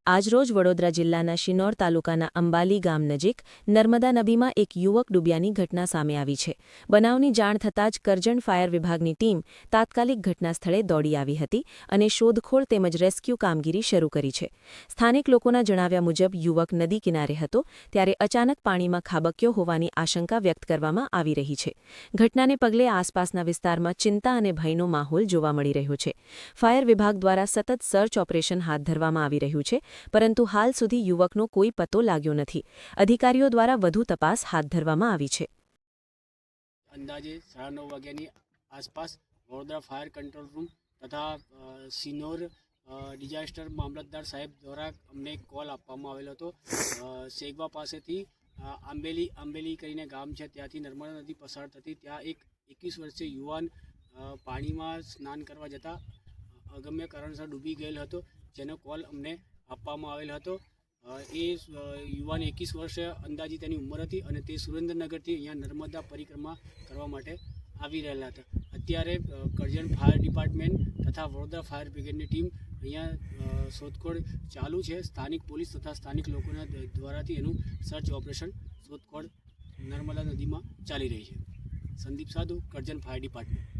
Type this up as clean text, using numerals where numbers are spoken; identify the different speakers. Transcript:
Speaker 1: આજરોજ વડોદરા જિલ્લાના શિનોર તાલુકાના અંબાલી ગામ નજીક નર્મદા નદીમાં એક યુવક ડૂબ્યાની ઘટના સામે આવી છે. બનાવની જાણ થતાં જ કરજણ ફાયર વિભાગની ટીમ તાત્કાલિક ઘટનાસ્થળે દોડી આવી હતી અને શોધખોળ તેમજ રેસ્ક્યુ કામગીરી શરૂ કરી છે. સ્થાનિક લોકોના જણાવ્યા મુજબ યુવક નદી કિનારે હતો ત્યારે અચાનક પાણીમાં ખાબક્યો હોવાની આશંકા વ્યક્ત કરવામાં આવી રહી છે. ઘટનાને પગલે આસપાસના વિસ્તારમાં ચિંતા અને ભયનો માહોલ જોવા મળી રહ્યો છે. ફાયર વિભાગ દ્વારા સતત સર્ચ ઓપરેશન હાથ ધરવામાં આવી રહ્યું છે, પરંતુ હાલ સુધી યુવકનો કોઈ પત્તો લાગ્યો નથી. અધિકારીઓ દ્વારા વધુ તપાસ હાથ ધરવામાં આવી છે.
Speaker 2: અંદાજે 9:30 વાગ્યાની આસપાસ વડોદરા ફાયર કંટ્રોલ રૂમ તથા સિનોર ડિઝાસ્ટર મામલતદાર સાહેબ દ્વારા અમને કોલ આપવામાં આવેલો હતો. સેગવા પાસેથી આંબેલી કરીને ગામ છે, ત્યાંથી નર્મદા નદી પસાર થતી ત્યાં એક 21 વર્ષીય યુવાન પાણીમાં સ્નાન કરવા જતાં અગમ્ય કારણસર ડૂબી ગયેલ હતો, જેનો કોલ અમને આપવામાં આવેલ હતો. એ યુવાન 21 વર્ષે અંદાજે તેની ઉંમર હતી અને તે સુરેન્દ્રનગરથી અહીંયા નર્મદા પરિક્રમા કરવા માટે આવી રહેલા હતા. અત્યારે કરજણ ફાયર ડિપાર્ટમેન્ટ તથા વડોદરા ફાયર બ્રિગેડની ટીમ અહીંયા શોધખોળ ચાલુ છે. સ્થાનિક પોલીસ તથા સ્થાનિક લોકોના દ્વારાથી એનું સર્ચ ઓપરેશન શોધખોળ નર્મદા નદીમાં ચાલી રહી છે. સંદીપ સાધુ, કરજણ ફાયર ડિપાર્ટમેન્ટ.